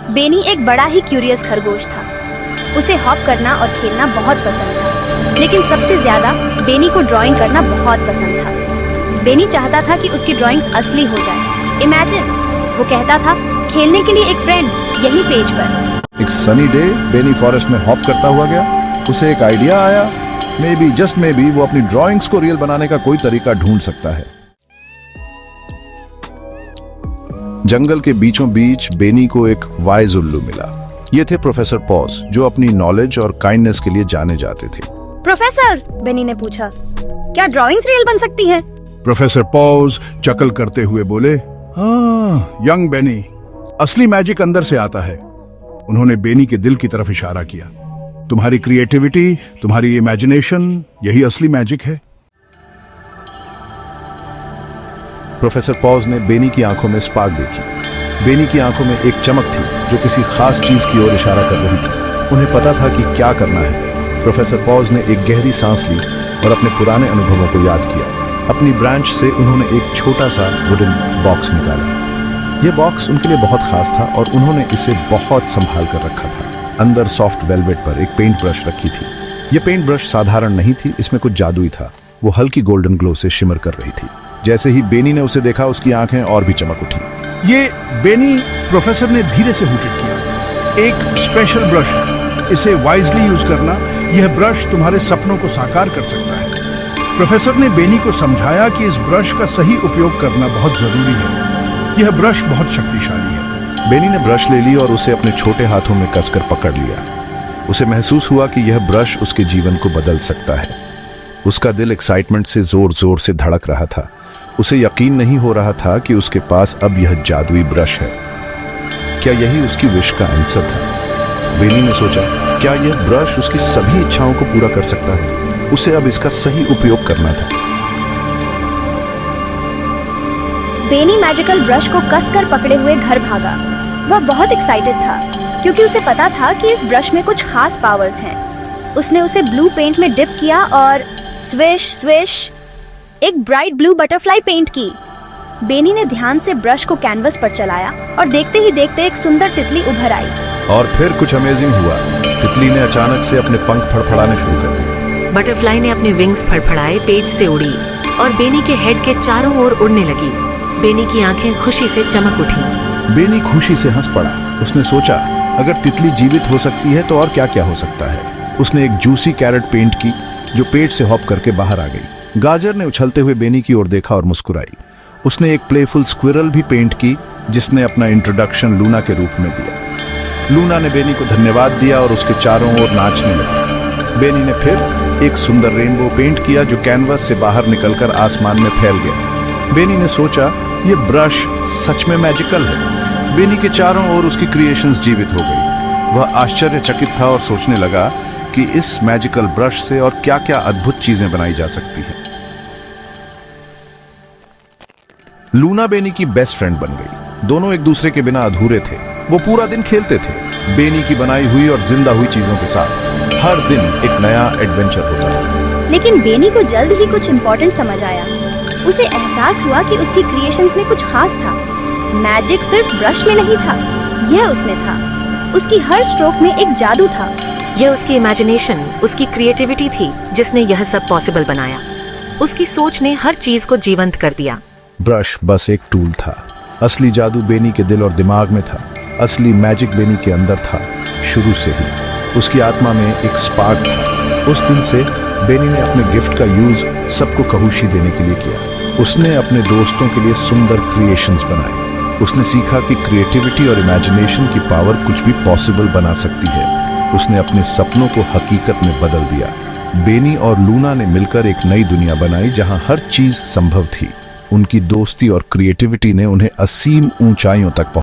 बेनी एक बड़ा ही क्यूरियस खरगोश था। उसे हॉप करना और खेलना बहुत पसंद था, लेकिन सबसे ज्यादा बेनी को ड्राइंग करना बहुत पसंद था। बेनी चाहता था कि उसकी ड्राइंग्स असली हो जाए। इमेजिन, वो कहता था, खेलने के लिए एक फ्रेंड यही पेज पर। एक सनी डे बेनी फॉरेस्ट में हॉप करता हुआ गया। उसे एक आइडिया आया, may be just may be वो अपनी ड्राइंग्स को रियल बनाने का कोई तरीका ढूंढ सकता है। जंगल के बीचों बीच बेनी को एक वाइज उल्लू मिला। ये थे प्रोफेसर पॉज, जो अपनी नॉलेज और काइंडनेस के लिए जाने जाते थे। प्रोफेसर, बेनी ने पूछा, क्या ड्राइंग्स रियल बन सकती हैं? प्रोफेसर पॉज चकल करते हुए बोले, हाँ यंग बेनी, असली मैजिक अंदर से आता है। उन्होंने बेनी के दिल की तरफ इशारा किया। तुम्हारी क्रिएटिविटी, तुम्हारी इमेजिनेशन, यही असली मैजिक है। प्रोफेसर पॉज ने बेनी की आंखों में स्पार्क देखी। बेनी की आंखों में एक चमक थी जो किसी खास चीज की ओर इशारा कर रही थी। उन्हें पता था कि क्या करना है। प्रोफेसर पॉज ने एक गहरी सांस ली और अपने पुराने अनुभवों को याद किया। अपनी ब्रांच से उन्होंने एक छोटा सा वुडन बॉक्स निकाला। यह बॉक्स उनके लिए बहुत खास था और उन्होंने इसे बहुत संभाल कर रखा था। अंदर सॉफ्ट वेलवेट पर एक पेंट ब्रश रखी थी। यह पेंट ब्रश साधारण नहीं थी, इसमें कुछ जादुई था। वो हल्की गोल्डन ग्लो से शिमर कर रही थी। जैसे ही बेनी ने उसे देखा, उसकी आंखें और भी चमक उठी। ये बेनी, प्रोफेसर ने धीरे से हुटिट किया, एक स्पेशल ब्रश है। इसे वाइजली यूज करना। यह ब्रश तुम्हारे सपनों को साकार कर सकता है। प्रोफेसर ने बेनी को समझाया कि इस ब्रश का सही उपयोग करना बहुत जरूरी है। यह ब्रश बहुत शक्तिशाली है। बेनी ने ब्रश ले ली और उसे अपने छोटे हाथों में कसकर पकड़ लिया। उसे महसूस हुआ कि यह ब्रश उसके जीवन को बदल सकता है। उसका दिल एक्साइटमेंट से जोर जोर से धड़क रहा था। उसे यकीन नहीं हो रहा था कि उसके पास अब यह जादुई ब्रश है। क्या यही उसकी विश का आंसर था? बेनी ने सोचा, क्या यह ब्रश उसकी सभी इच्छाओं को पूरा कर सकता है? उसे अब इसका सही उपयोग करना था। बेनी मैजिकल ब्रश को कसकर पकड़े हुए घर भागा। वह बहुत एक्साइटेड था क्योंकि उसे पता था कि इस ब्रश में कुछ खास पावर्स हैं। उसने उसे ब्लू पेंट में डिप किया और स्विश स्विश एक ब्राइट ब्लू बटरफ्लाई पेंट की। बेनी ने ध्यान से ब्रश को कैनवस पर चलाया और देखते ही देखते एक सुंदर तितली उभर आई। और फिर कुछ अमेजिंग हुआ। तितली ने अचानक से अपने पंख फड़फड़ाने शुरू कर दिए। बटरफ्लाई ने अपने विंग्स फड़फड़ाए, पेज से उड़ी और बेनी के हेड के चारों ओर उड़ने लगी। बेनी की आंखें खुशी से चमक उठी। बेनी खुशी से हंस पड़ा। उसने सोचा, अगर तितली जीवित हो सकती है तो और क्या क्या हो सकता है। उसने एक जूसी कैरेट पेंट की जो पेट से हॉप करके बाहर आ गई। गाजर ने उछलते हुए बेनी की ओर देखा और मुस्कुराई। उसने एक प्लेफुल स्क्विरल भी पेंट की जिसने अपना इंट्रोडक्शन लूना के रूप में दिया। लूना ने बेनी को धन्यवाद दिया और उसके चारों ओर नाचने लगी। बेनी ने फिर एक सुंदर रेनबो पेंट किया जो कैनवस से बाहर निकलकर आसमान में फैल गया। बेनी ने सोचा, यह ब्रश सच में मैजिकल है। बेनी के चारों ओर उसकी क्रिएशंस जीवित हो गई। वह आश्चर्यचकित था और सोचने लगा कि इस मैजिकल ब्रश से और क्या क्या अद्भुत चीजें बनाई जा सकती हैं। लूना बेनी की बेस्ट फ्रेंड बन गई। दोनों एक दूसरे के बिना अधूरे थे। वो पूरा दिन खेलते थे, बेनी की बनाई हुई और जिंदा हुई चीजों के साथ। हर दिन एक नया एडवेंचर होता था। लेकिन बेनी को जल्द ही कुछ इम्पोर्टेंट समझ आया। उसे एहसास हुआ कि उसकी क्रिएशंस में कुछ खास था। मैजिक सिर्फ ब्रश में नहीं था, यह उसमें था। उसकी हर स्ट्रोक में एक जादू था। यह उसकी इमेजिनेशन, उसकी क्रिएटिविटी थी जिसने यह सब पॉसिबल बनाया। उसकी सोच ने हर चीज को जीवंत कर दिया। ब्रश बस एक टूल था। असली जादू बेनी के दिल और दिमाग में था। असली मैजिक बेनी के अंदर था। शुरू से ही उसकी आत्मा में एक स्पार्क था। उस दिन से बेनी ने अपने गिफ्ट का यूज सबको खुशी देने के लिए किया। उसने अपने दोस्तों के लिए सुंदर क्रिएशंस बनाए। उसने सीखा कि क्रिएटिविटी और इमेजिनेशन की पावर कुछ भी पॉसिबल बना सकती है। उसने अपने सपनों को हकीकत में बदल दिया। बेनी और लूना ने मिलकर एक नई दुनिया बनाई जहां हर चीज संभव थी। उनकी दोस्ती और क्रिएटिविटी ने उन्हें असीम ऊंचाइयों तक